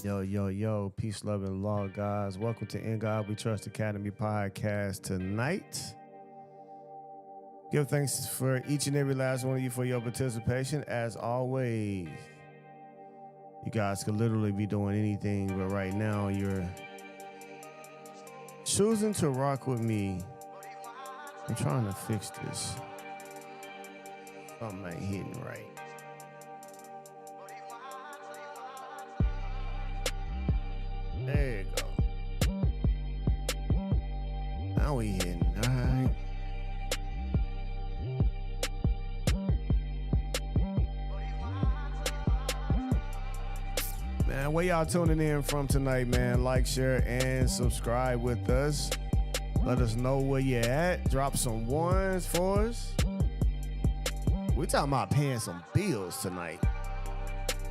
Yo, yo, yo, peace, love, and law, guys. Welcome to In God We Trust Academy podcast tonight. Give thanks for each and every last one of you for your participation. As always, you guys could literally be doing anything, but right now you're choosing to rock with me. I'm trying to fix this. Something ain't hitting right. There you go. Now we hitting, all right. Man, where y'all tuning in from tonight, man? Like, share, and subscribe with us. Let us know where you at. Drop some ones for us. We talking about paying some bills tonight.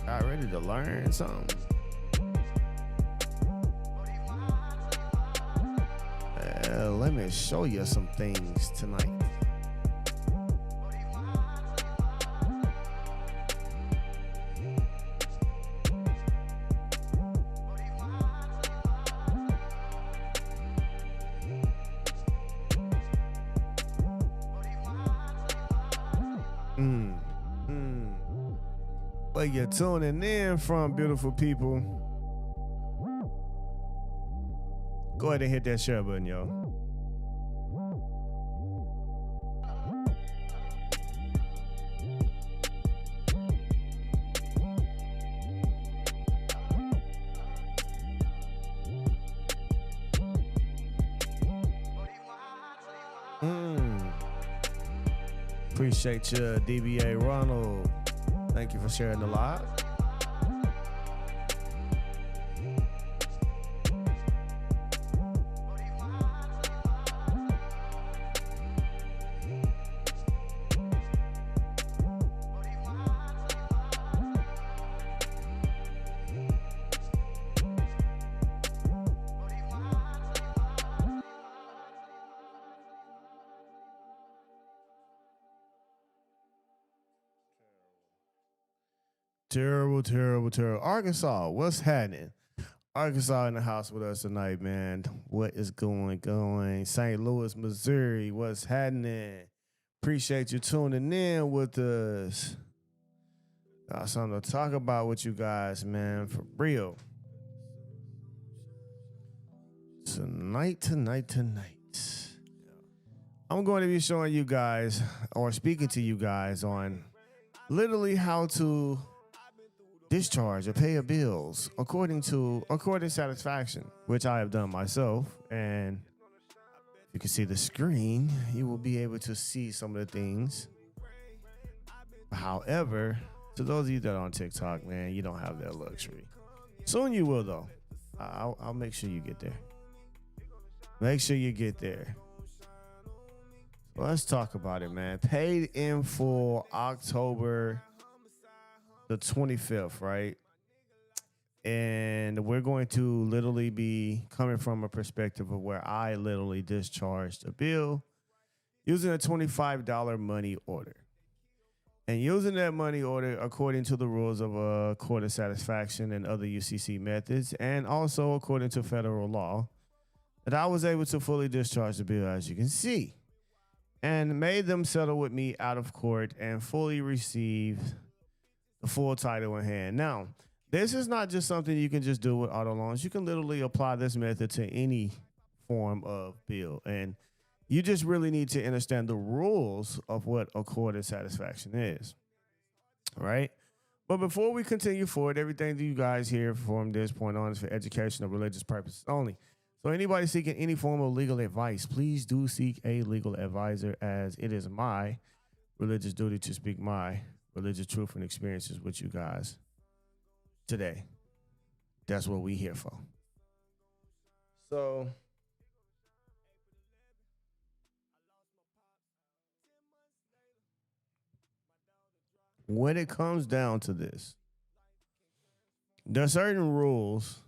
Y'all ready to learn something? Let me show you some things tonight. Where you're tuning in from, beautiful people. Go ahead and hit that share button, yo. Appreciate you, DBA Ronald. Thank you for sharing the live. Terrible. Arkansas, what's happening? Arkansas in the house with us tonight, man. What is going? St. Louis, Missouri, what's happening? Appreciate you tuning in with us. Got something to talk about with you guys, man, for real. Tonight. I'm going to be showing you guys, or speaking to you guys on literally how to discharge or pay your bills according to satisfaction, which I have done myself. And if you can see the screen, you will be able to see some of the things. However, to those of you that are on TikTok, man, you don't have that luxury. Soon you will, though. I'll make sure you get there. Make sure you get there. So let's talk about it, man. Paid in full October the 25th, right? And we're going to literally be coming from a perspective of where I literally discharged a bill using a $25 money order. And using that money order according to the rules of a court of satisfaction and other UCC methods, and also according to federal law, that I was able to fully discharge the bill, as you can see, and made them settle with me out of court and fully receive the full title in hand. Now, this is not just something you can just do with auto loans. You can literally apply this method to any form of bill. And you just really need to understand the rules of what a court of satisfaction is. Right? But before we continue forward, everything that you guys hear from this point on is for educational, religious purposes only. So anybody seeking any form of legal advice, please do seek a legal advisor, as it is my religious duty to speak my religious truth and experiences with you guys today. That's what we here for. So when it comes down to this, there are certain rules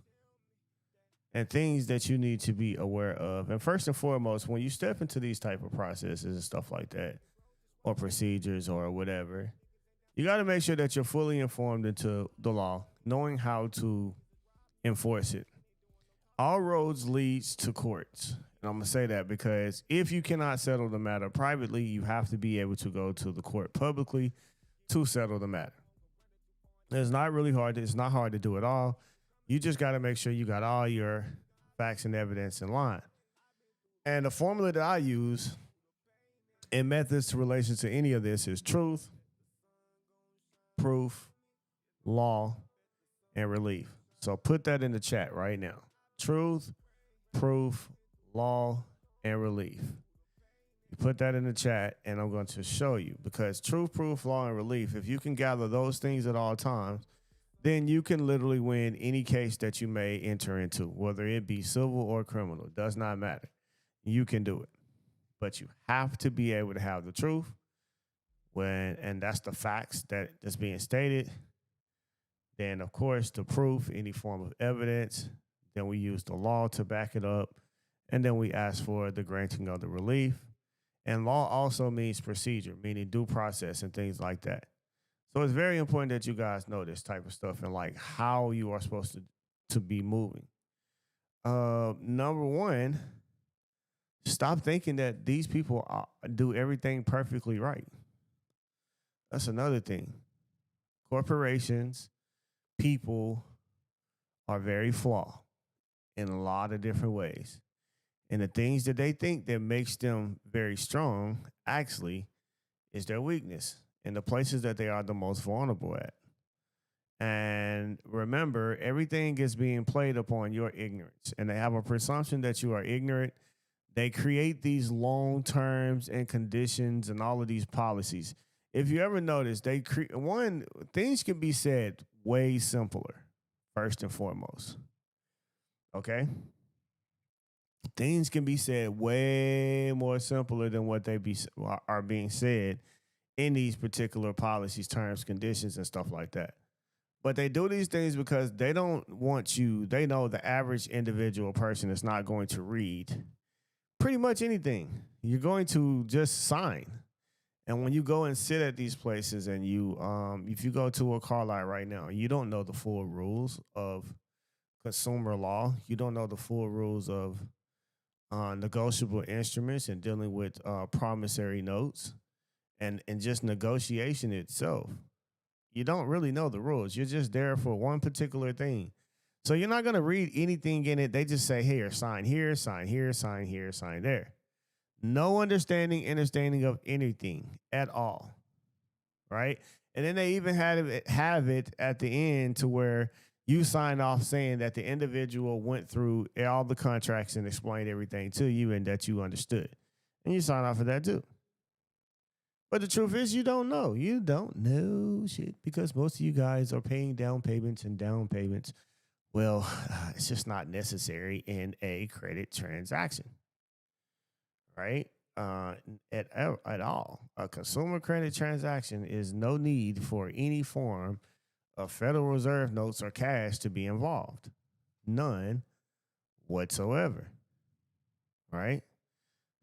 and things that you need to be aware of. And first and foremost, when you step into these type of processes and stuff like that, or procedures or whatever, you got to make sure that you're fully informed into the law, knowing how to enforce it. All roads leads to courts. And I'm going to say that because if you cannot settle the matter privately, you have to be able to go to the court publicly to settle the matter. It's not really hard. It's not hard to do at all. You just got to make sure you got all your facts and evidence in line. And the formula that I use in methods to relation to any of this is truth, proof, law, and relief. So put that in the chat right now. Truth, proof, law, and relief. You put that in the chat, and I'm going to show you, because truth, proof, law, and relief, if you can gather those things at all times, then you can literally win any case that you may enter into, whether it be civil or criminal. It does not matter. You can do it. But you have to be able to have the truth, and that's the facts that's being stated. Then, of course, the proof, any form of evidence. Then we use the law to back it up. And then we ask for the granting of the relief. And law also means procedure, meaning due process and things like that. So it's very important that you guys know this type of stuff and like how you are supposed to be moving. Number one, stop thinking that these people do everything perfectly right. That's another thing. Corporations, people are very flawed in a lot of different ways. And the things that they think that makes them very strong actually is their weakness and the places that they are the most vulnerable at. And remember, everything is being played upon your ignorance. And they have a presumption that you are ignorant. They create these long terms and conditions and all of these policies. If you ever notice, things can be said way simpler, first and foremost. Okay? Things can be said way more simpler than what are being said in these particular policies, terms, conditions, and stuff like that. But they do these things because they don't want you. They know the average individual person is not going to read pretty much anything. You're going to just sign. And when you go and sit at these places and if you go to a car lot right now, you don't know the full rules of consumer law. You don't know the full rules of negotiable instruments and dealing with promissory notes and just negotiation itself. You don't really know the rules. You're just there for one particular thing. So you're not going to read anything in it. They just say, here, sign here, sign here, sign here, sign there. No understanding of anything at all, right? And then they even have it at the end to where you sign off saying that the individual went through all the contracts and explained everything to you and that you understood. And you sign off for that too. But the truth is you don't know. You don't know shit because most of you guys are paying down payments. Well, it's just not necessary in a credit transaction, right? At all. A consumer credit transaction is no need for any form of Federal Reserve notes or cash to be involved. None whatsoever, right?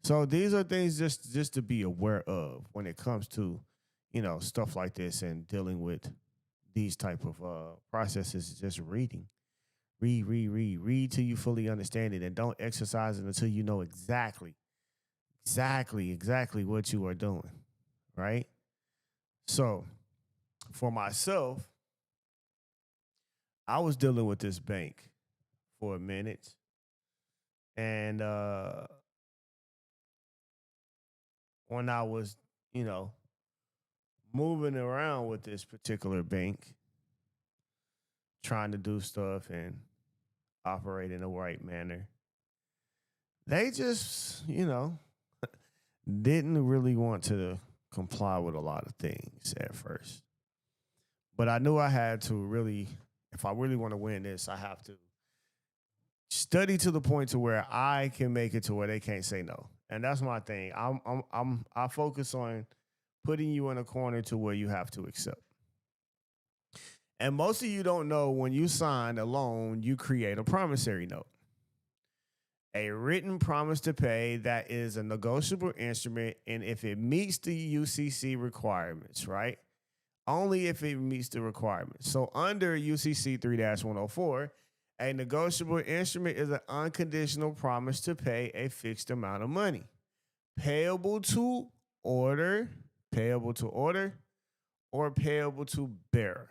So these are things just to be aware of when it comes to, stuff like this and dealing with these type of processes. Just reading. Read till you fully understand it, and don't exercise it until you know exactly what you are doing, right? So for myself, I was dealing with this bank for a minute, and when I was, moving around with this particular bank, trying to do stuff and operate in the right manner, they just, didn't really want to comply with a lot of things at first. But I knew I had to really, if I really want to win this, I have to study to the point to where I can make it to where they can't say no. And that's my thing. I focus on putting you in a corner to where you have to accept. And most of you don't know, when you sign a loan, you create a promissory note. A written promise to pay that is a negotiable instrument, and if it meets the UCC requirements, right? Only if it meets the requirements. So under UCC 3-104, A negotiable instrument is an unconditional promise to pay a fixed amount of money, payable to order, payable to order, or payable to bearer.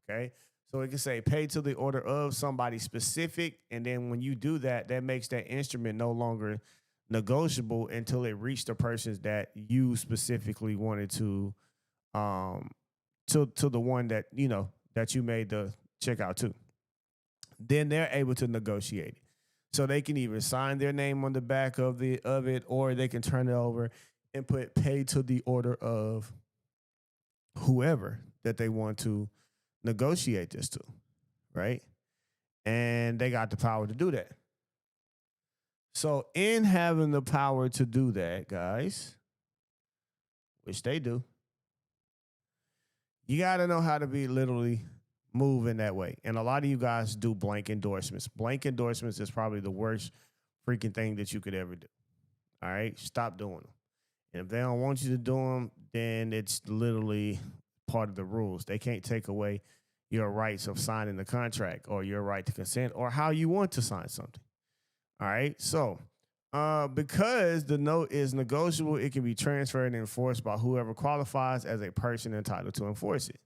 Okay. So it can say pay to the order of somebody specific. And then when you do that, that makes that instrument no longer negotiable until it reached the persons that you specifically wanted um to the one that that you made the check out to. Then they're able to negotiate it. So they can either sign their name on the back of it, or they can turn it over and put pay to the order of whoever that they want to negotiate this to, right? And they got the power to do that. So in having the power to do that, guys, which they do, you got to know how to be literally move in that way. And a lot of you guys do blank endorsements. Blank endorsements is probably the worst freaking thing that you could ever do. All right? Stop doing them. And if they don't want you to do them, then it's literally part of the rules. They can't take away your rights of signing the contract or your right to consent or how you want to sign something. All right? So because the note is negotiable, it can be transferred and enforced by whoever qualifies as a person entitled to enforce it.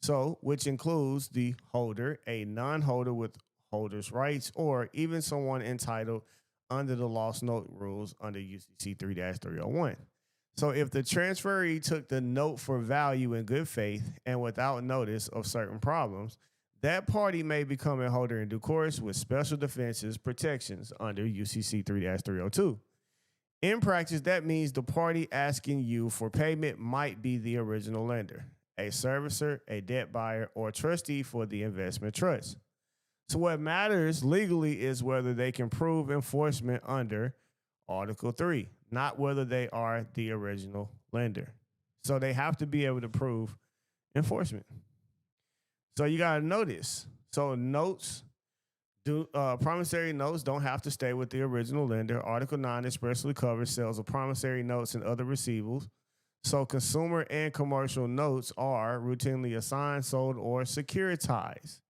So, which includes the holder, a non-holder with holder's rights, or even someone entitled under the lost note rules under UCC 3-301. So if the transferee took the note for value in good faith and without notice of certain problems, that party may become a holder in due course with special defenses protections under UCC 3-302. In practice, that means the party asking you for payment might be the original lender, a servicer, a debt buyer, or trustee for the investment trust. So what matters legally is whether they can prove enforcement under Article 3, not whether they are the original lender. So they have to be able to prove enforcement. So you got to know this. So promissory notes don't have to stay with the original lender. Article 9 expressly covers sales of promissory notes and other receivables. So consumer and commercial notes are routinely assigned, sold, or securitized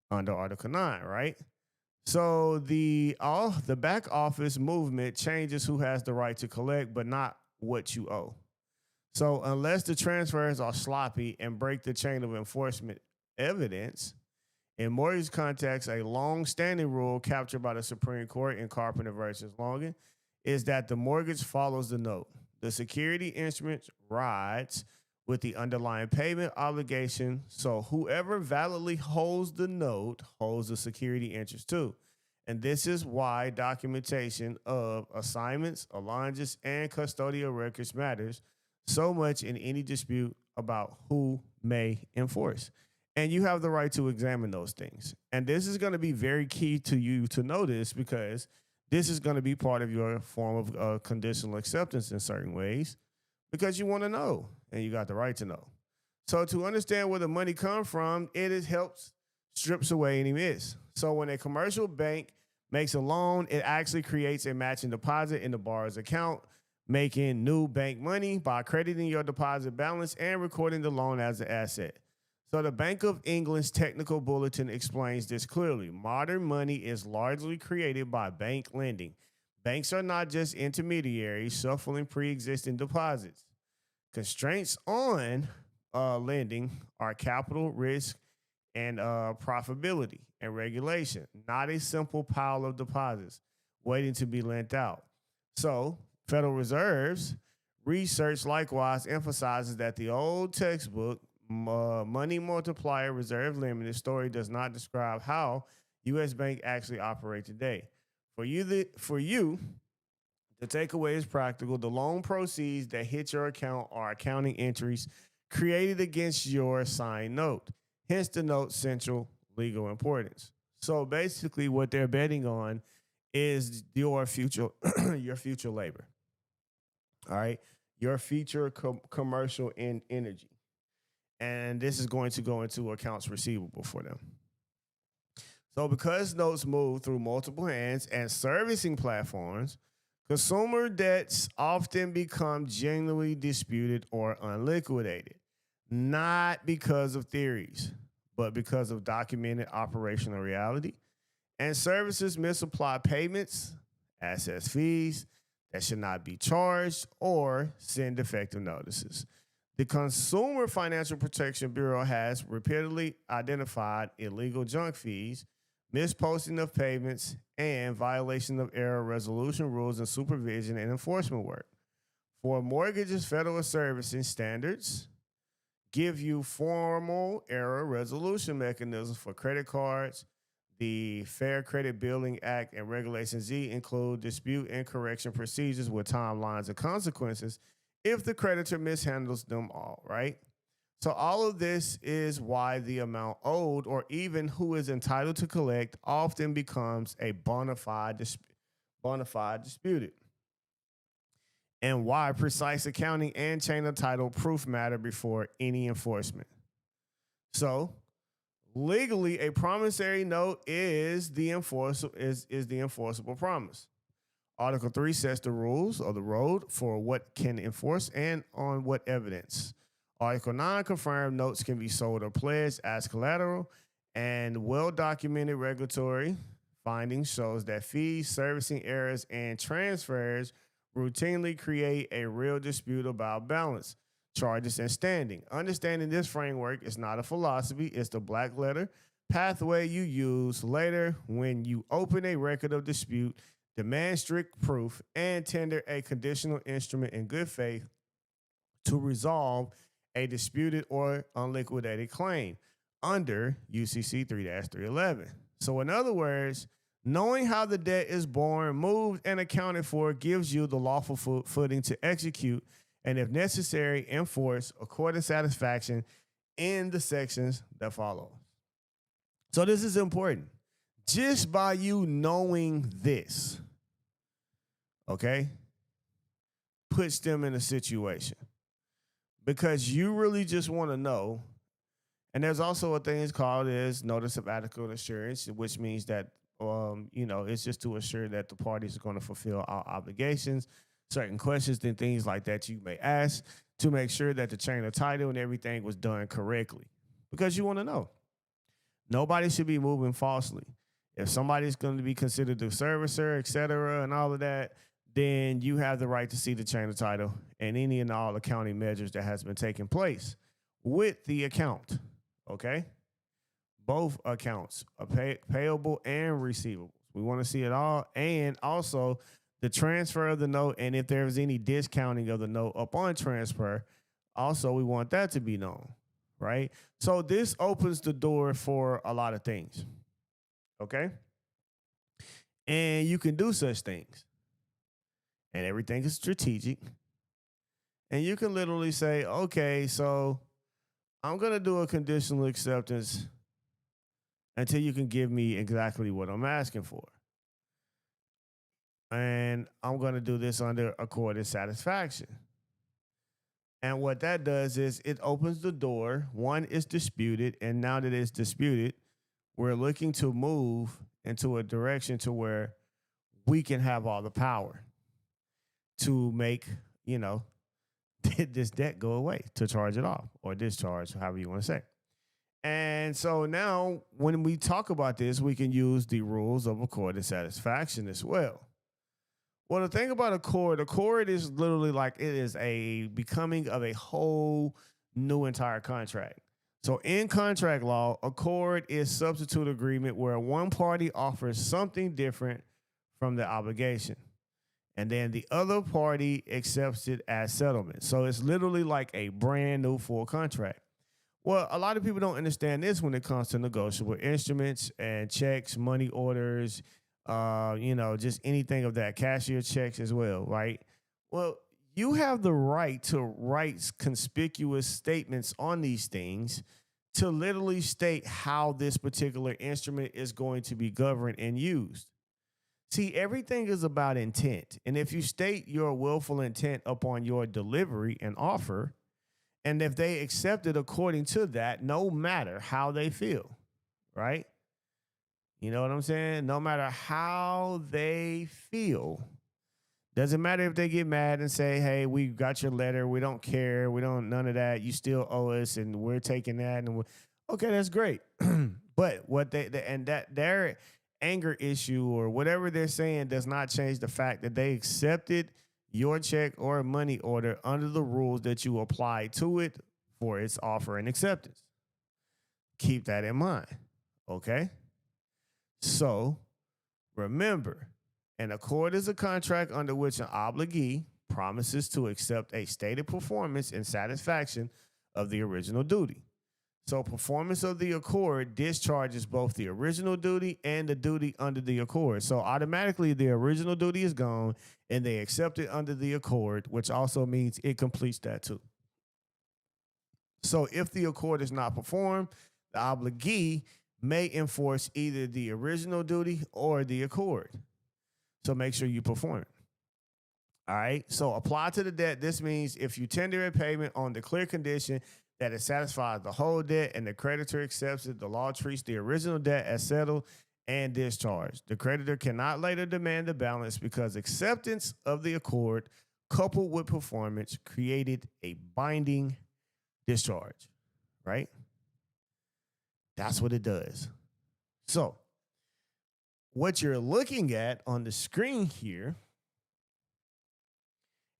under Article 9, right? So the back office movement changes who has the right to collect, but not what you owe. So unless the transfers are sloppy and break the chain of enforcement evidence, in mortgage context, a long-standing rule captured by the Supreme Court in Carpenter versus Longan is that the mortgage follows the note. The security instrument rides with the underlying payment obligation, so whoever validly holds the note holds the security interest too. And this is why documentation of assignments, alliances, and custodial records matters so much in any dispute about who may enforce. And you have the right to examine those things. And this is going to be very key to you to notice, because this is going to be part of your form of conditional acceptance in certain ways, because you want to know and you got the right to know. So to understand where the money comes from, helps strips away any myths. So when a commercial bank makes a loan, it actually creates a matching deposit in the borrower's account, making new bank money by crediting your deposit balance and recording the loan as an asset. So the Bank of England's technical bulletin explains this clearly. Modern money is largely created by bank lending. Banks are not just intermediaries shuffling pre-existing deposits. Constraints on lending are capital, risk, and profitability and regulation, not a simple pile of deposits waiting to be lent out. So Federal Reserve's research likewise emphasizes that the old textbook money multiplier reserve limited story does not describe how U.S. Bank actually operate today. For you, the takeaway is practical. The loan proceeds that hit your account are accounting entries created against your assigned note. Hence the note's central legal importance. So basically, what they're betting on is your future, your future labor. All right, your future commercial energy. And this is going to go into accounts receivable for them. So because notes move through multiple hands and servicing platforms, consumer debts often become genuinely disputed or unliquidated, not because of theories, but because of documented operational reality, and services misapply payments, access fees that should not be charged, or send defective notices. The Consumer Financial Protection Bureau has repeatedly identified illegal junk fees, misposting of payments, and violation of error resolution rules and supervision and enforcement work. For mortgages, federal servicing standards give you formal error resolution mechanisms for credit cards. The Fair Credit Billing Act and Regulation Z include dispute and correction procedures with timelines and consequences if the creditor mishandles them all, right? So all of this is why the amount owed or even who is entitled to collect often becomes a bona fide disputed, and why precise accounting and chain of title proof matter before any enforcement. So legally, a promissory note is the enforceable promise. Article 3 sets the rules of the road for what can enforce and on what evidence. Article 9 confirmed notes can be sold or pledged as collateral, and well-documented regulatory findings shows that fees, servicing errors, and transfers routinely create a real dispute about balance, charges, and standing. Understanding this framework is not a philosophy, it's the black letter pathway you use later when you open a record of dispute, demand strict proof, and tender a conditional instrument in good faith to resolve a disputed or unliquidated claim under UCC 3-311. So, in other words, knowing how the debt is born, moved, and accounted for gives you the lawful footing to execute and, if necessary, enforce a court of satisfaction in the sections that follow. So this is important. Just by you knowing this, okay, puts them in a situation. Because you really just want to know. And there's also a thing called is notice of adequate assurance, which means that it's just to assure that the parties are going to fulfill our obligations, certain questions and things like that you may ask to make sure that the chain of title and everything was done correctly. Because you want to know. Nobody should be moving falsely. If somebody's going to be considered the servicer, et cetera, and all of that, then you have the right to see the chain of title and any and all accounting measures that has been taking place with the account, okay? Both accounts, payable and receivable. We want to see it all, and also the transfer of the note, and if there's any discounting of the note upon transfer, also we want that to be known, right? So this opens the door for a lot of things, okay? And you can do such things. And everything is strategic. And you can literally say, okay, so I'm going to do a conditional acceptance until you can give me exactly what I'm asking for. And I'm going to do this under accorded satisfaction. And what that does is it opens the door. One is disputed. And now that it's disputed, we're looking to move into a direction to where we can have all the power to make, this debt go away, to charge it off or discharge, however you want to say. And so now when we talk about this, we can use the rules of accorded satisfaction as well. Well, the thing about accord is literally like it is a becoming of a whole new entire contract. So in contract law, accord is substitute agreement where one party offers something different from the obligation, and then the other party accepts it as settlement. So it's literally like a brand new full contract. Well, a lot of people don't understand this when it comes to negotiable instruments and checks, money orders, just anything of that, cashier checks as well, right? Well, you have the right to write conspicuous statements on these things to literally state how this particular instrument is going to be governed and used. See, everything is about intent. And if you state your willful intent upon your delivery and offer, and if they accept it according to that, no matter how they feel, right? You know what I'm saying? No matter how they feel, doesn't matter if they get mad and say, hey, we got your letter. We don't care. We don't, none of that. You still owe us and we're taking that. And Okay, that's great. But what and that their anger issue or whatever they're saying does not change the fact that they accepted your check or money order under the rules that you applied to it for its offer and acceptance. Keep that in mind. Okay? So remember, an accord is a contract under which an obligee promises to accept a stated performance in satisfaction of the original duty. So, performance of the accord discharges both the original duty and the duty under the accord. So, automatically, the original duty is gone and they accept it under the accord, which also means it completes that too. So, if the accord is not performed, the obligee may enforce either the original duty or the accord. So, make sure you perform it. All right. So apply to the debt. This means if you tender a payment on the clear condition that it satisfies the whole debt and the creditor accepts it, the law treats the original debt as settled and discharged. The creditor cannot later demand the balance because acceptance of the accord coupled with performance created a binding discharge, right? That's what it does. So, what you're looking at on the screen here,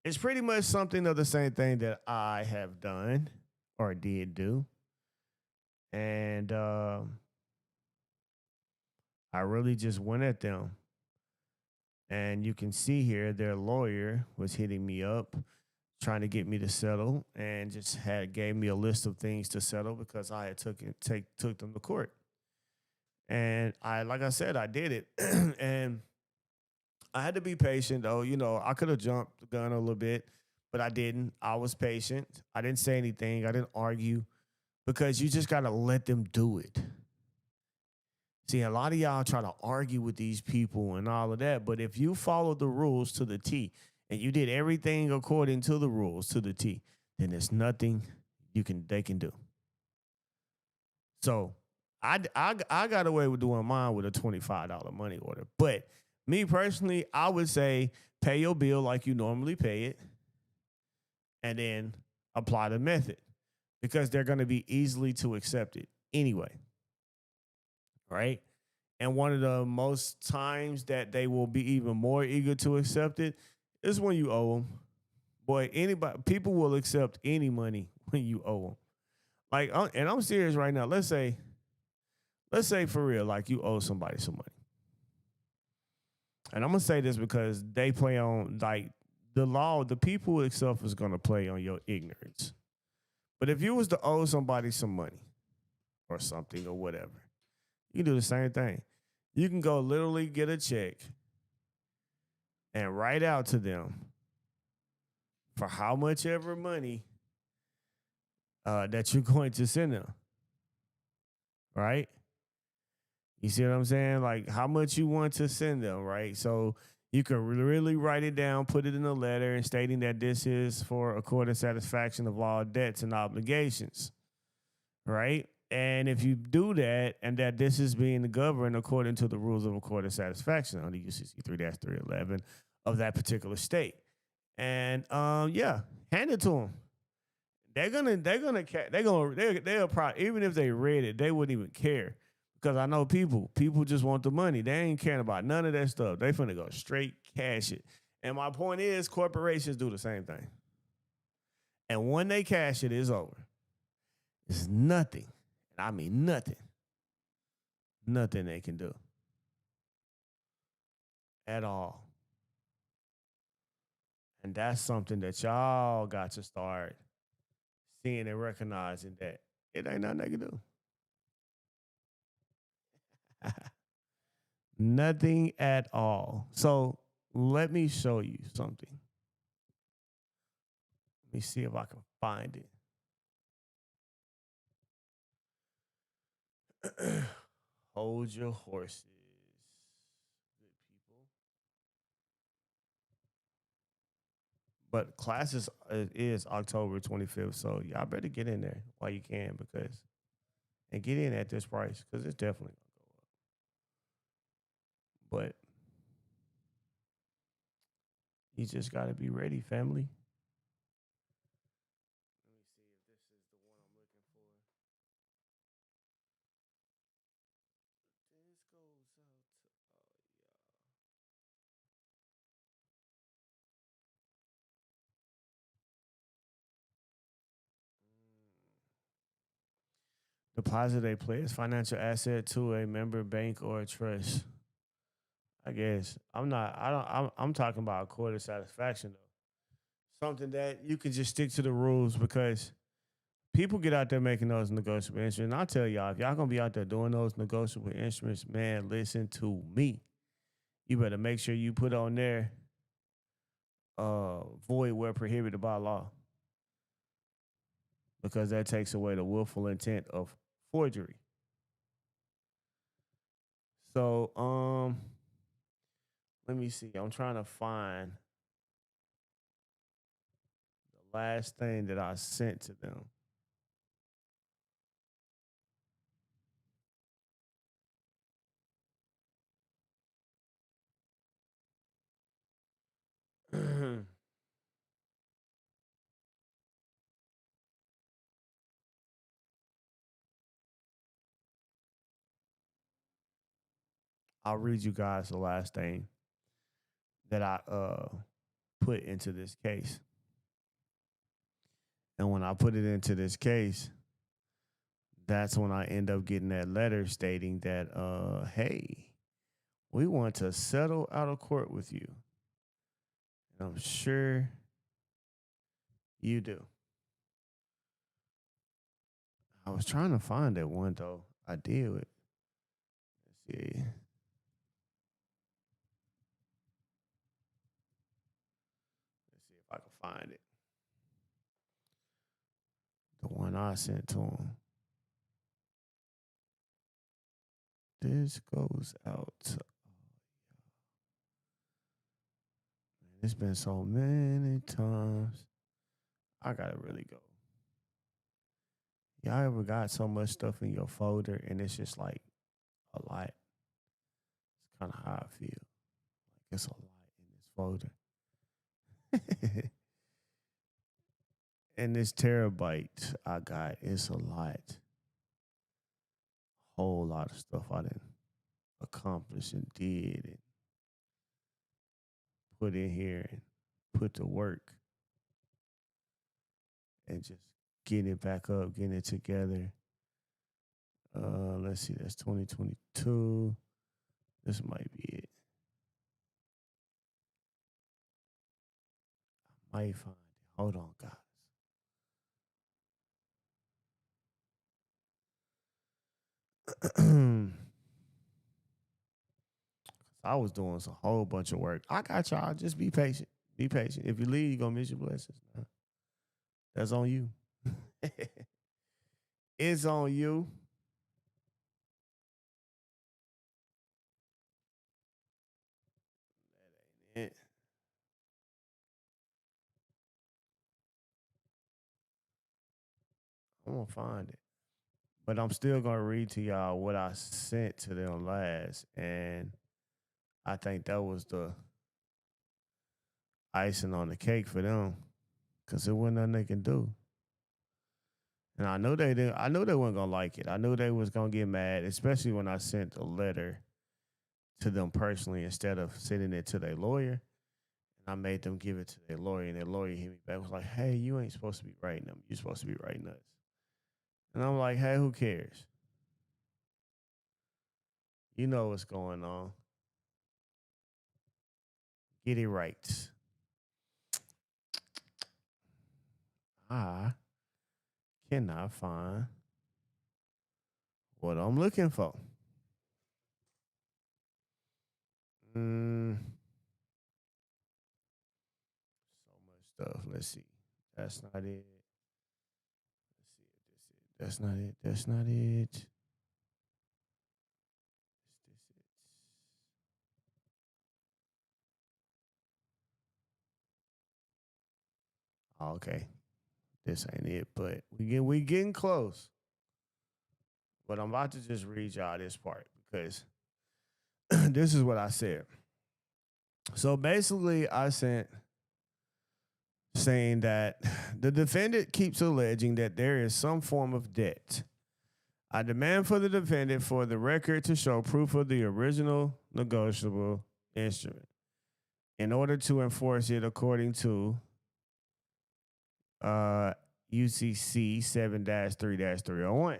it's pretty much something of the same thing that I have done or did do. And I really just went at them. And you can see here their lawyer was hitting me up, trying to get me to settle, and just had gave me a list of things to settle because I had took them to court. And I, like I said, I did it. And I had to be patient though. You know, I could have jumped the gun a little bit, but I didn't. I was patient. I didn't say anything. I didn't argue because you just got to let them do it. See, a lot of y'all try to argue with these people and all of that, but if you follow the rules to the T and you did everything according to the rules to the T, then there's nothing they can do. So I got away with doing mine with a $25 money order. But me personally, I would say pay your bill like you normally pay it and then apply the method because they're going to be easily to accept it anyway. Right? And one of the most times that they will be even more eager to accept it is when you owe them. Boy, people will accept any money when you owe them. Like, and I'm serious right now. Let's say for real, like you owe somebody some money. And I'm gonna say this because they play on like the law, the people itself is gonna play on your ignorance. But if you was to owe somebody some money or something or whatever, you can do the same thing. You can go literally get a check and write out to them for how much ever money that you're going to send them. Right? You see what I'm saying? Like how much you want to send them, right? So you can really write it down, put it in a letter, and stating that this is for accord and satisfaction of all debts and obligations, right? And if you do that, and that this is being governed according to the rules of accord and satisfaction under UCC 3-311 of that particular state, and yeah, hand it to them. They'll probably, even if they read it, they wouldn't even care because I know people just want the money. They ain't caring about none of that stuff. They finna go straight cash it. And my point is, corporations do the same thing. And when they cash it, it's over. It's nothing. And I mean nothing. Nothing they can do at all. And that's something that y'all got to start seeing and recognizing that it ain't nothing they can do. Nothing at all. So let me show you something. Let me see if I can find it. Hold your horses, good people. But classes is October 25th, so y'all better get in there while you can because and get in at this price because it's definitely gonna go up. But you just gotta be ready, family. Let me see if this is the one I'm looking for. deposit a player's financial asset to a member bank or a trust. I guess I'm not. I don't. I'm talking about a court of satisfaction though. Something that you can just stick to the rules because people get out there making those negotiable instruments. And I'll tell y'all, if y'all gonna be out there doing those negotiable instruments, man, listen to me. You better make sure you put on there void where prohibited by law because that takes away the willful intent of forgery. So let me see. I'm trying to find the last thing that I sent to them. I'll read you guys the last thing that I put into this case. And when I put it into this case, that's when I end up getting that letter stating that hey, we want to settle out of court with you. And I'm sure you do. I was trying to find that one though. I did it. Let's see. Let's see if I can find it. The one I sent to him. This goes out to it's been so many times. I gotta really go. Y'all ever got so much stuff in your folder and it's just like a lot? It's kind of how I feel. Like it's a lot in this folder. And this terabyte I got, it's a lot. Whole lot of stuff I didn't accomplish and did and put in here and put to work and just getting it back up, getting it together. Let's see, that's 2022. This might be it. I might find it. Hold on, guys. I was doing a whole bunch of work. I got y'all. Just be patient. Be patient. If you leave, you're gonna miss your blessings. That's on you. It's on you. That ain't it. I'm gonna find it. But I'm still gonna read to y'all what I sent to them last. And I think that was the icing on the cake for them. Cause there wasn't nothing they can do. And I know they didn't I knew they weren't gonna like it. I knew they was gonna get mad, especially when I sent a letter to them personally instead of sending it to their lawyer. And I made them give it to their lawyer, and their lawyer hit me back was like, "Hey, you ain't supposed to be writing them. You're supposed to be writing us." And I'm like, "Hey, who cares? You know what's going on. Get it right." I cannot find what I'm looking for. Mm, so much stuff. Let's see. That's not it. Let's see if this is. That's not it. That's not it. Is this it? Oh, okay. This ain't it, but we getting close. But I'm about to just read y'all this part because this is what I said. So basically, I sent saying that the defendant keeps alleging that there is some form of debt. I demand for the defendant for the record to show proof of the original negotiable instrument in order to enforce it according to UCC 7 3 301.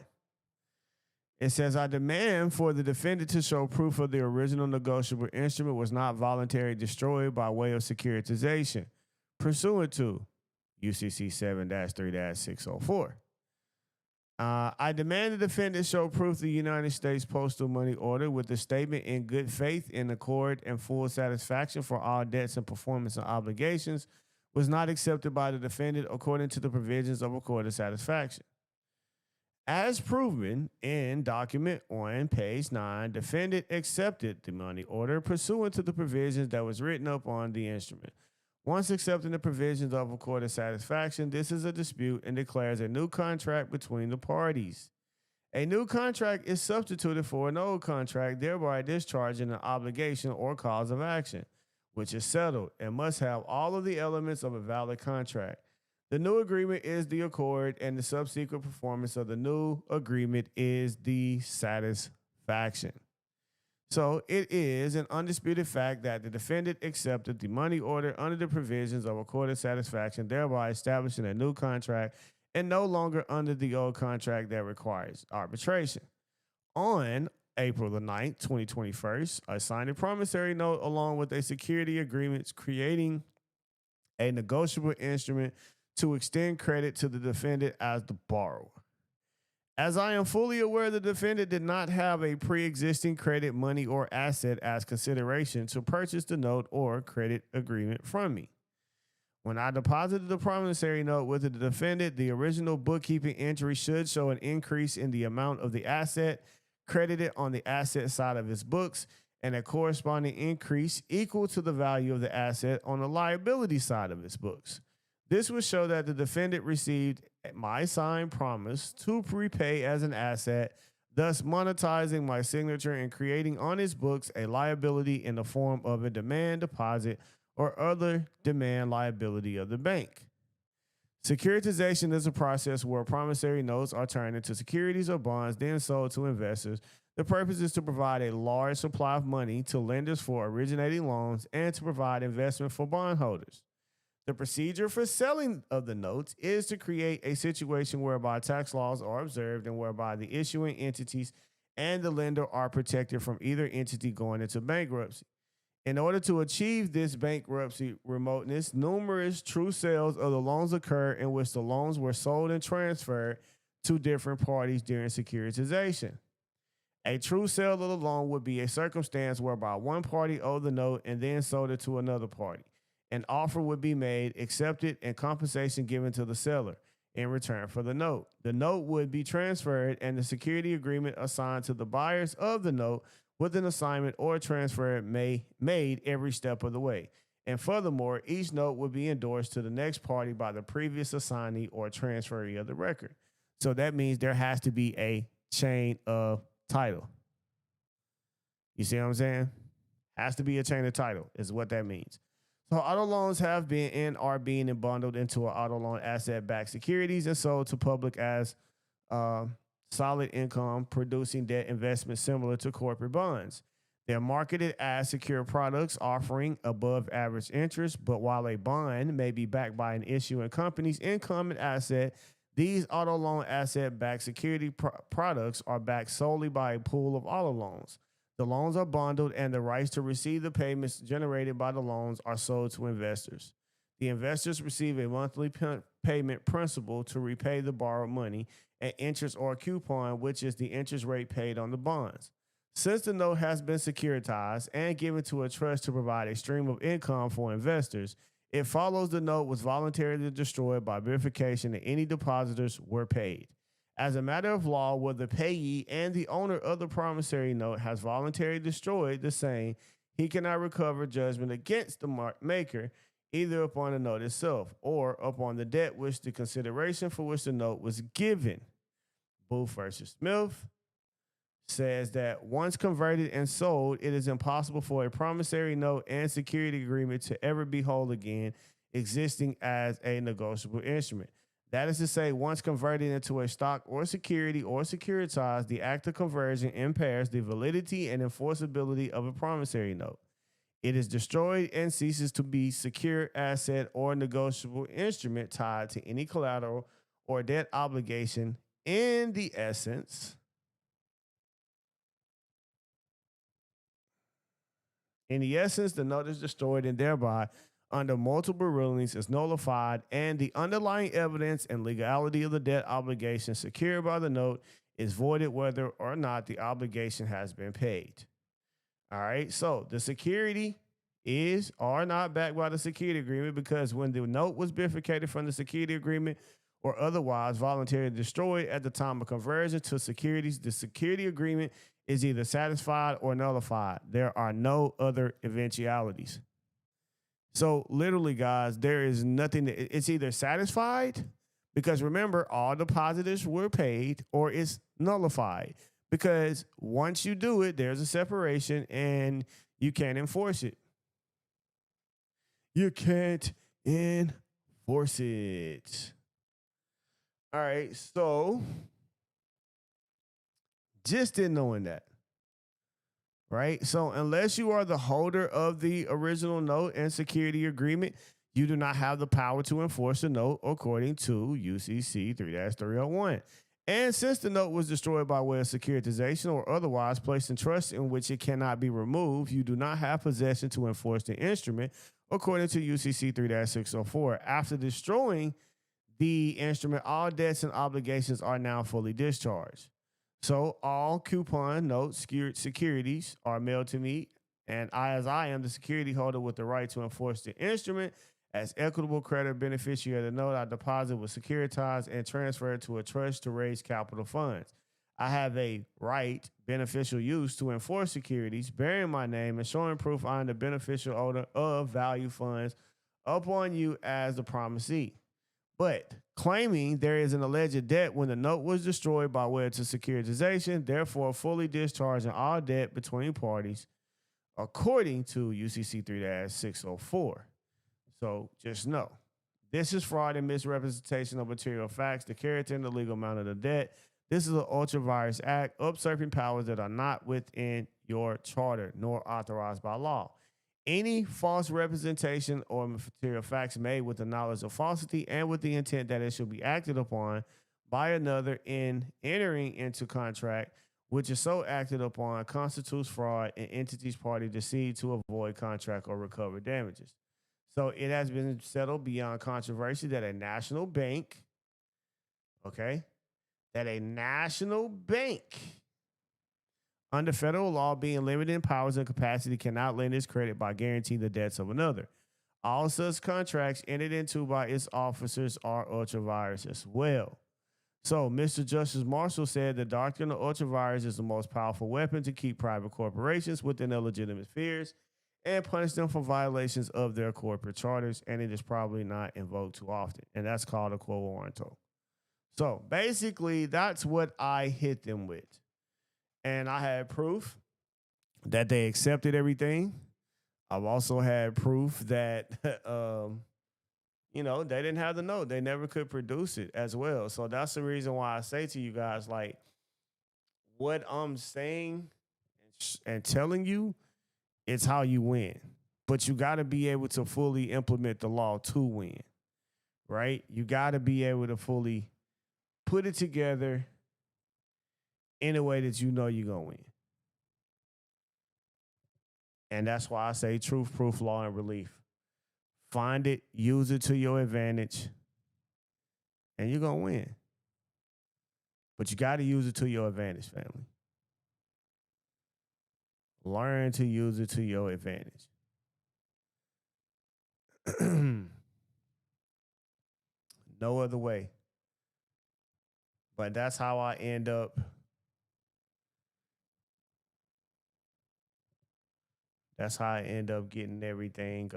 It says, I demand for the defendant to show proof of the original negotiable instrument was not voluntarily destroyed by way of securitization, pursuant to UCC 7 3 604. I demand the defendant show proof the United States Postal Money Order with the statement in good faith, in accord, and full satisfaction for all debts and performance and obligations was not accepted by the defendant according to the provisions of accord of satisfaction. As proven in document on page 9, defendant accepted the money order pursuant to the provisions that was written up on the instrument. Once accepting the provisions of accord of satisfaction, this is a dispute and declares a new contract between the parties. A new contract is substituted for an old contract, thereby discharging an obligation or cause of action, which is settled and must have all of the elements of a valid contract. The new agreement is the accord, and the subsequent performance of the new agreement is the satisfaction. So it is an undisputed fact that the defendant accepted the money order under the provisions of accord of satisfaction, thereby establishing a new contract and no longer under the old contract that requires arbitration. On April the 9th, 2021, I signed a promissory note along with a security agreement creating a negotiable instrument to extend credit to the defendant as the borrower. As I am fully aware, the defendant did not have a pre-existing credit, money, or asset as consideration to purchase the note or credit agreement from me. When I deposited the promissory note with the defendant, the original bookkeeping entry should show an increase in the amount of the asset credited on the asset side of his books and a corresponding increase equal to the value of the asset on the liability side of his books. This would show that the defendant received my signed promise to repay as an asset, thus monetizing my signature and creating on his books a liability in the form of a demand deposit or other demand liability of the bank. Securitization is a process where promissory notes are turned into securities or bonds, then sold to investors. The purpose is to provide a large supply of money to lenders for originating loans and to provide investment for bondholders. The procedure for selling of the notes is to create a situation whereby tax laws are observed and whereby the issuing entities and the lender are protected from either entity going into bankruptcy. In order to achieve this bankruptcy remoteness, numerous true sales of the loans occur in which the loans were sold and transferred to different parties during securitization. A true sale of the loan would be a circumstance whereby one party owed the note and then sold it to another party. An offer would be made, accepted, and compensation given to the seller in return for the note. The note would be transferred and the security agreement assigned to the buyers of the note with an assignment or transfer made every step of the way. And furthermore, each note would be endorsed to the next party by the previous assignee or transferee of the record. So that means there has to be a chain of title. You see what I'm saying? Has to be a chain of title is what that means. So auto loans have been and are being bundled into an auto loan asset-backed securities and sold to public as solid income producing debt investments similar to corporate bonds. They're marketed as secure products offering above average interest, but while a bond may be backed by an issuing company's income and asset, these auto loan asset-backed security products are backed solely by a pool of auto loans. The loans are bundled and the rights to receive the payments generated by the loans are sold to investors. The investors receive a monthly payment principal to repay the borrowed money at interest or coupon, which is the interest rate paid on the bonds. Since the note has been securitized and given to a trust to provide a stream of income for investors, it follows the note was voluntarily destroyed by verification that any depositors were paid. As a matter of law, where the payee and the owner of the promissory note has voluntarily destroyed the same, he cannot recover judgment against the maker either upon the note itself or upon the debt which the consideration for which the note was given. Booth versus Smith says that once converted and sold, it is impossible for a promissory note and security agreement to ever be whole again, existing as a negotiable instrument. That is to say, once converted into a stock or security or securitized, the act of conversion impairs the validity and enforceability of a promissory note. It is destroyed and ceases to be secure asset or negotiable instrument tied to any collateral or debt obligation. In the essence, In the essence, the note is destroyed and thereby, under multiple rulings, is nullified, and the underlying evidence and legality of the debt obligation secured by the note is voided whether or not the obligation has been paid. All right. So the security is or not backed by the security agreement because when the note was bifurcated from the security agreement or otherwise voluntarily destroyed at the time of conversion to securities, the security agreement is either satisfied or nullified. There are no other eventualities. So literally, guys, there is nothing. It's either satisfied because remember, all depositors were paid, or it's nullified because once you do it, there's a separation and you can't enforce it. You can't enforce it. All right. So just in knowing that, right? So unless you are the holder of the original note and security agreement, you do not have the power to enforce the note according to UCC 3-301. And since the note was destroyed by way of securitization or otherwise placed in trust in which it cannot be removed, you do not have possession to enforce the instrument according to UCC 3-604. After destroying the instrument, all debts and obligations are now fully discharged. So all coupon notes, securities are mailed to me, and as I am the security holder with the right to enforce the instrument, as equitable creditor beneficiary of the note, I deposit was securitized and transferred to a trust to raise capital funds. I have a right, beneficial use to enforce securities, bearing my name and showing proof I am the beneficial owner of value funds upon you as the promisee. But claiming there is an alleged debt when the note was destroyed by way of securitization, therefore fully discharging all debt between parties, according to UCC 3-604. So just know, this is fraud and misrepresentation of material facts, the character and the legal amount of the debt. This is an ultra virus act, usurping powers that are not within your charter nor authorized by law. Any false representation or material facts made with the knowledge of falsity and with the intent that it should be acted upon by another in entering into contract, which is so acted upon, constitutes fraud and entities party deceive to avoid contract or recover damages. So it has been settled beyond controversy that a national bank, okay, that a national bank under federal law being limited in powers and capacity cannot lend its credit by guaranteeing the debts of another. All such contracts entered into by its officers are ultra virus as well. So Mr. Justice Marshall said the doctrine of ultra virus is the most powerful weapon to keep private corporations within their legitimate spheres and punish them for violations of their corporate charters, and it is probably not invoked too often. And that's called a quo warranto. So basically, that's what I hit them with. And I had proof that they accepted everything. I've also had proof that, they didn't have the note. They never could produce it as well. So that's the reason why I say to you guys, like, what I'm saying and telling you, it's how you win. But you got to be able to fully implement the law to win, right? You got to be able to fully put it together in a way that you know you're going to win. And that's why I say truth, proof, law, and relief. Find it, use it to your advantage, and you're going to win. But you got to use it to your advantage, family. Learn to use it to your advantage. No other way. But that's how I end up. That's how I end up getting everything,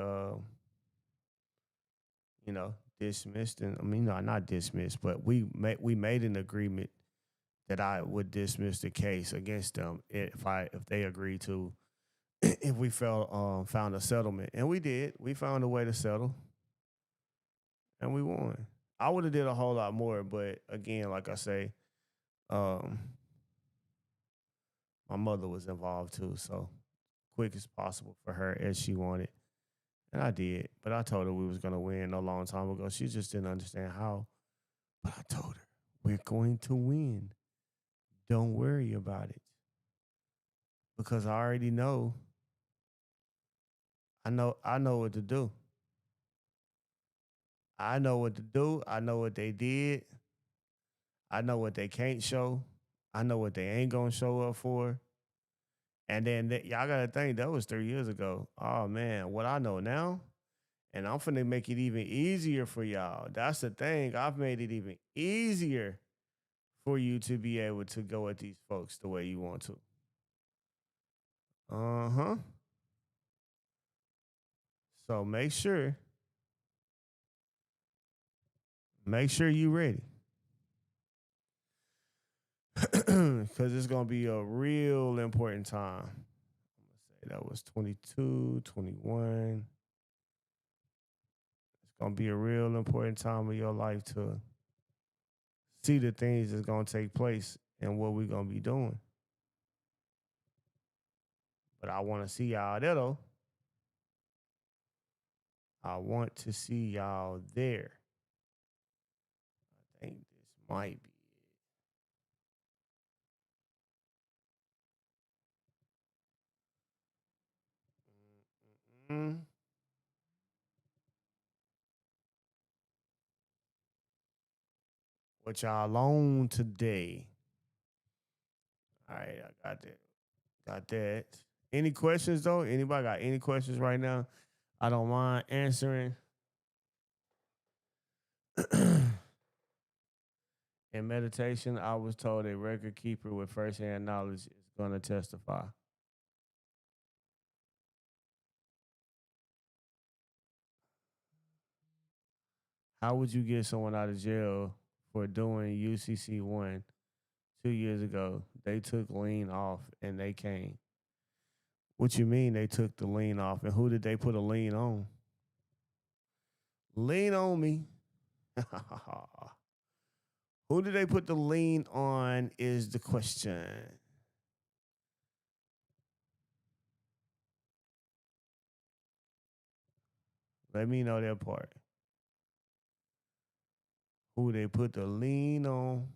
dismissed. And I mean, no, not dismissed, but we made an agreement that I would dismiss the case against them if they agreed to, if we found a settlement, and we did. We found a way to settle, and we won. I would have did a whole lot more, but again, like I say, my mother was involved too, so quick as possible for her as she wanted, and I did. But I told her we was gonna win a long time ago. She just didn't understand how. But I told her we're going to win. Don't worry about it, because I already know I know what to do. I know what to do. I know what they did. I know what they can't show. I know what they ain't gonna show up for. And then y'all gotta think that was 3 years ago. Oh man, what I know now, and I'm finna make it even easier for y'all. That's the thing. I've made it even easier for you to be able to go at these folks the way you want to. Uh huh. So make sure you ready, because it's gonna be a real important time. I'm gonna say that was 22, 21. It's gonna be a real important time of your life to see the things that's gonna take place and what we're gonna be doing. But I want to see y'all there though. I want to see y'all there. I think this might be it. What y'all on today? All right, I got that. Got that. Any questions though? Anybody got any questions right now? I don't mind answering. In meditation, I was told a record keeper with firsthand knowledge is going to testify. How would you get someone out of jail for doing UCC 1 2 years ago? They took lien off and they came. What you mean they took the lien off? And who did they put a lien on? Lien on me. Who did they put the lien on is the question. Let me know that part. Who they put the lien on?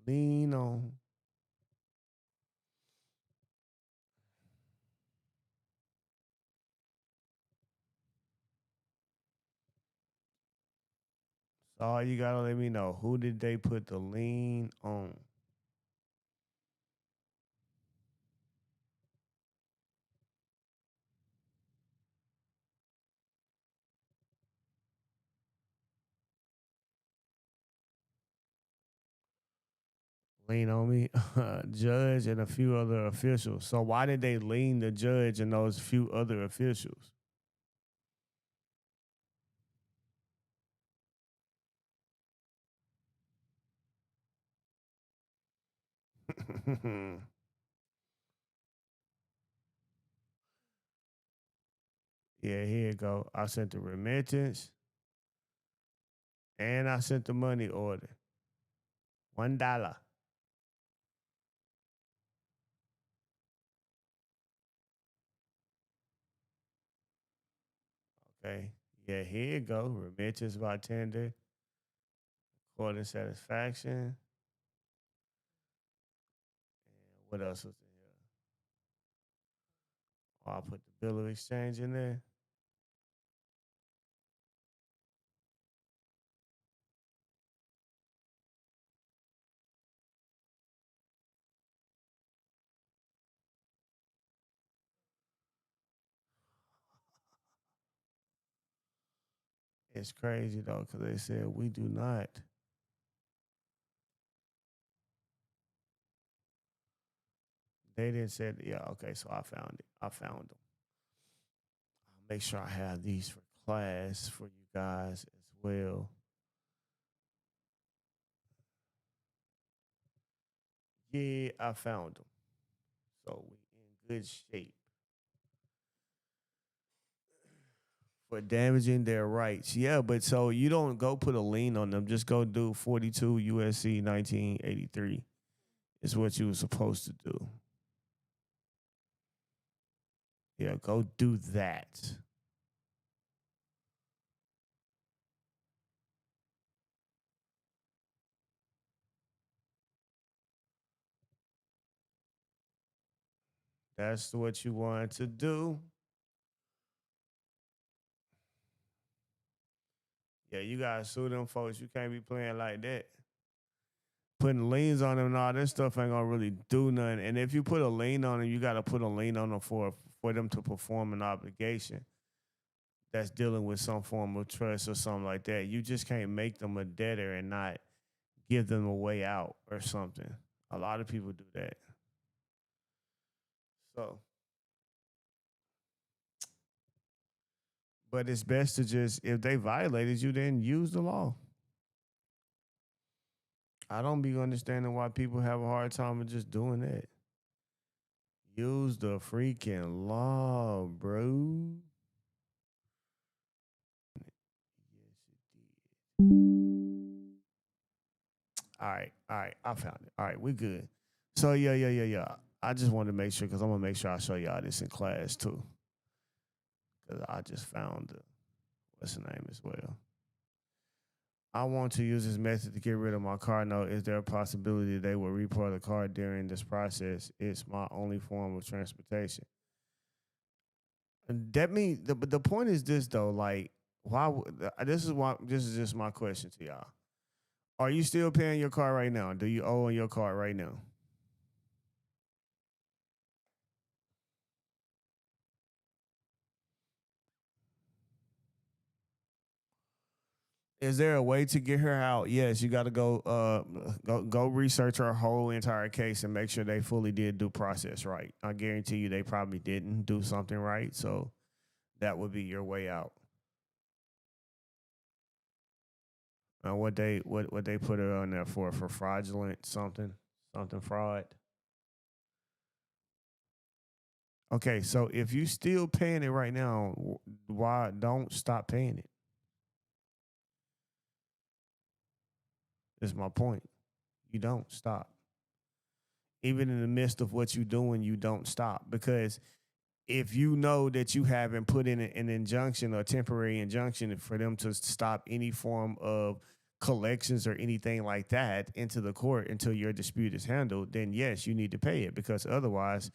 Lien on. So all you gotta let me know. Who did they put the lien on? Lean on me, judge and a few other officials. So why did they lean the judge and those few other officials? Yeah, here you go. I sent the remittance and I sent the money order. $1. Okay. Yeah, here you go. Remittance by tender. Court of satisfaction. And what else was in here? Oh, I put the bill of exchange in there. It's crazy though, because they said we do not. They didn't say, yeah, okay, so I found it. I found them. I'll make sure I have these for class for you guys as well. Yeah, I found them. So we in good shape for damaging their rights. Yeah, but so you don't go put a lien on them. Just go do 42 USC 1983 is what you were supposed to do. Yeah, go do that. That's what you wanted to do. Yeah, you gotta sue them folks. You can't be playing like that. Putting liens on them and all this stuff ain't gonna really do nothing. And if you put a lien on them, you gotta put a lien on them for them to perform an obligation that's dealing with some form of trust or something like that. You just can't make them a debtor and not give them a way out or something. A lot of people do that. So, but it's best to just, if they violated you, then use the law. I don't be understanding why people have a hard time with just doing that. Use the freaking law, bro. All right. I found it. All right, we good. So yeah. I just wanted to make sure because I'm gonna make sure I show y'all this in class too. Cause I just found the what's the name as well. I want to use this method to get rid of my car note. Is there a possibility they will repo the car during this process? It's my only form of transportation. And that means the point is this though, like this is just my question to y'all. Are you still paying your car right now? Do you owe on your car right now? Is there a way to get her out? Yes, you got to go research her whole entire case and make sure they fully did due process right. I guarantee you they probably didn't do something right, so that would be your way out. What they put her on there for fraudulent something fraud. Okay, so if you still paying it right now, why don't stop paying it? Is my point. You don't stop. Even in the midst of what you're doing, you don't stop because if you know that you haven't put in an injunction or temporary injunction for them to stop any form of collections or anything like that into the court until your dispute is handled, then yes, you need to pay it because otherwise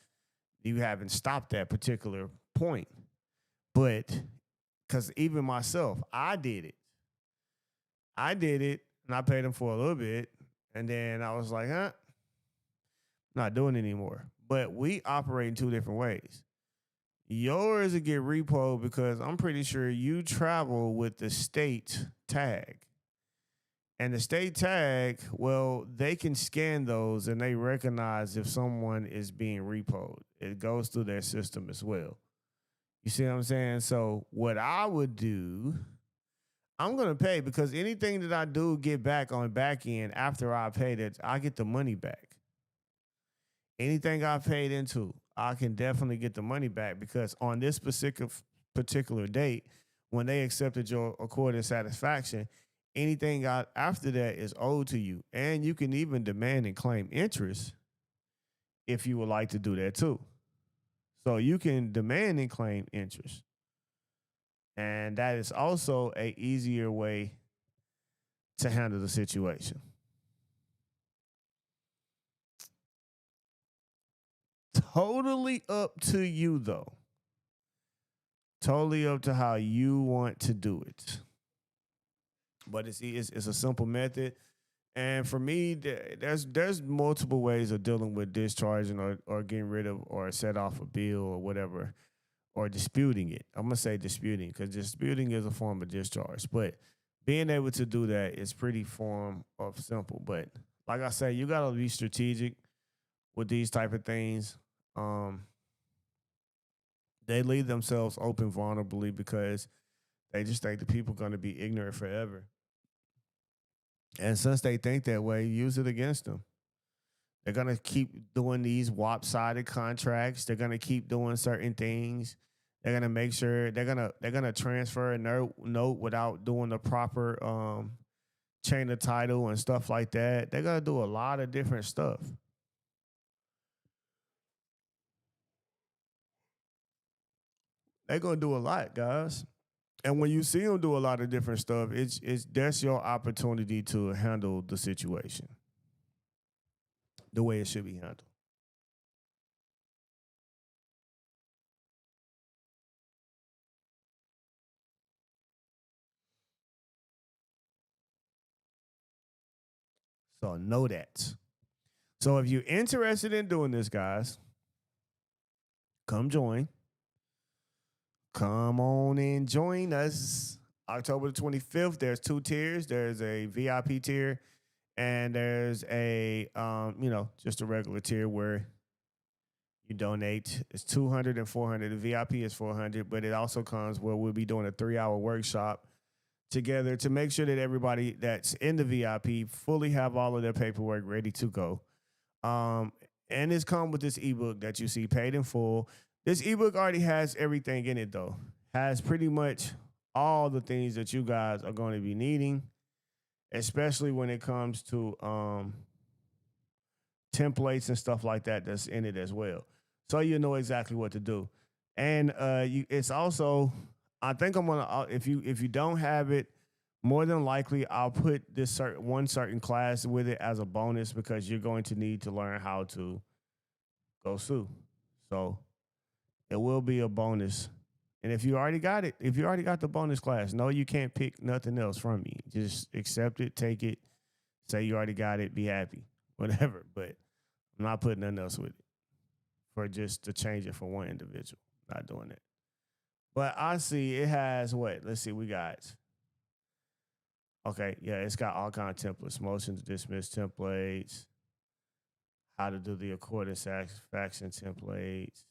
you haven't stopped that particular point. But because even myself, I did it and I paid them for a little bit. And then I was like, not doing it anymore. But we operate in two different ways. Yours will get repo because I'm pretty sure you travel with the state tag. And the state tag, well, they can scan those and they recognize if someone is being repoed. It goes through their system as well. You see what I'm saying? So what I would do, I'm gonna pay because anything that I do get back on back end after I pay that, I get the money back. Anything I paid into, I can definitely get the money back because on this particular date, when they accepted your accord of satisfaction, anything out after that is owed to you, and you can even demand and claim interest if you would like to do that too. So you can demand and claim interest, and that is also a easier way to handle the situation. Totally up to you though. Totally up to how you want to do it. But it's a simple method. And for me, there's multiple ways of dealing with discharging or getting rid of or set off a bill or whatever or disputing it. I'm gonna say disputing because disputing is a form of discharge. But being able to do that is pretty form of simple. But like I say, you gotta be strategic with these type of things. Um, they leave themselves open vulnerably because they just think the people going to be ignorant forever. And since they think that way, use it against them. They're gonna keep doing these WAP-sided contracts. They're gonna keep doing certain things. They're gonna make sure they're gonna transfer a note without doing the proper chain of title and stuff like that. They're gonna do a lot of different stuff. They're gonna do a lot, guys. And when you see them do a lot of different stuff, it's that's your opportunity to handle the situation the way it should be handled. So know that. So if you're interested in doing this, guys, come join. Come on and join us. October the 25th, there's two tiers. There's a VIP tier and there's a just a regular tier where you donate. It's 200 and 400. The VIP is 400, but it also comes where we'll be doing a 3-hour workshop together to make sure that everybody that's in the VIP fully have all of their paperwork ready to go. And it's come with this ebook that you see, paid in full. This ebook already has everything in it, though. Has pretty much all the things that you guys are going to be needing, especially when it comes to templates and stuff like that that's in it as well. So you know exactly what to do. And it's also, I think I'm gonna, if you don't have it, more than likely I'll put this certain class with it as a bonus because you're going to need to learn how to go sue. So it will be a bonus. And if you already got it, if you already got the bonus class, no, you can't pick nothing else from me. Just accept it, take it, say you already got it, be happy, whatever. But I'm not putting nothing else with it for just to change it for one individual. Not doing it. But I see it has what? Let's see, we got. Okay, yeah, it's got all kind of templates, motion to dismiss templates, how to do the accord and satisfaction templates.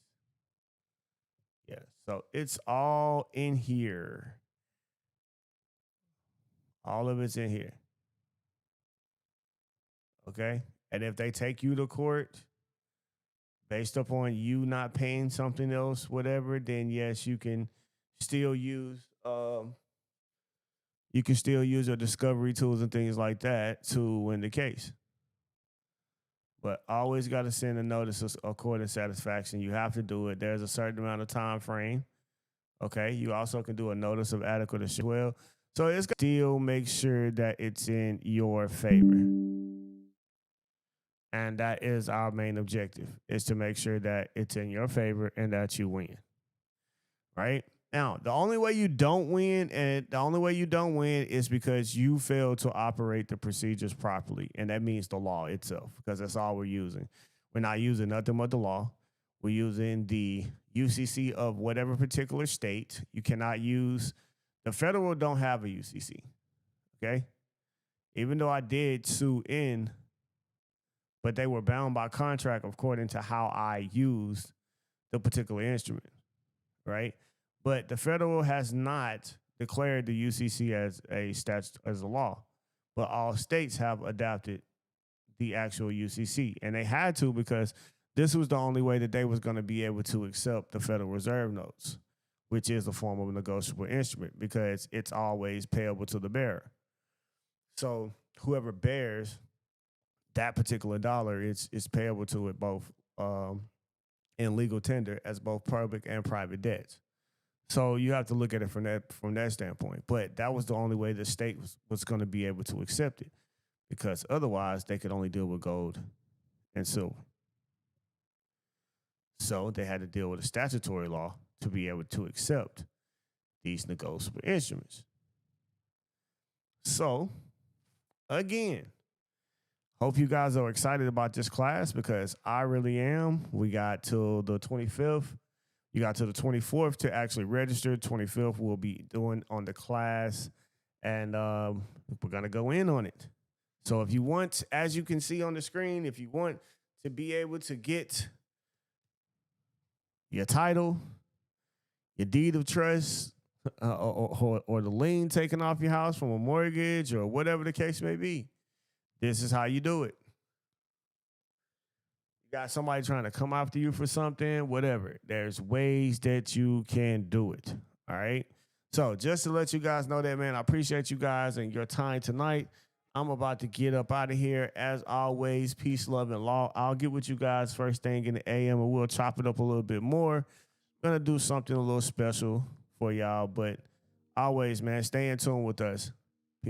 Yeah, so it's all in here. All of it's in here. Okay, and if they take you to court based upon you not paying something else, whatever, then yes, you can still use your discovery tools and things like that to win the case. But always got to send a notice of accord and satisfaction. You have to do it. There's a certain amount of time frame. Okay. You also can do a notice of adequate as well. So it's got to still make sure that it's in your favor. And that is our main objective, is to make sure that it's in your favor and that you win. Right? Now, the only way you don't win is because you fail to operate the procedures properly. And that means the law itself, because that's all we're using. We're not using nothing but the law. We're using the UCC of whatever particular state. You cannot use, the federal don't have a UCC. Okay? Even though I did sue in, but they were bound by contract according to how I used the particular instrument. Right? But the federal has not declared the UCC as a statute, as a law, but all states have adopted the actual UCC, and they had to because this was the only way that they was going to be able to accept the Federal Reserve notes, which is a form of a negotiable instrument because it's always payable to the bearer. So whoever bears that particular dollar is payable to it both in legal tender as both public and private debts. So you have to look at it from that standpoint. But that was the only way the state was going to be able to accept it, because otherwise they could only deal with gold and silver. So they had to deal with a statutory law to be able to accept these negotiable instruments. So, again, hope you guys are excited about this class because I really am. We got till the 25th. You got to the 24th to actually register. 25th we'll be doing on the class, and we're going to go in on it. So if you want, as you can see on the screen, if you want to be able to get your title, your deed of trust, or the lien taken off your house from a mortgage or whatever the case may be, this is how you do it. Got somebody trying to come after you for something, whatever. There's ways that you can do it. All right. So just to let you guys know that, man, I appreciate you guys and your time tonight. I'm about to get up out of here. As always, peace, love, and law. I'll get with you guys first thing in the AM and we'll chop it up a little bit more. Gonna do something a little special for y'all, but always, man, stay in tune with us.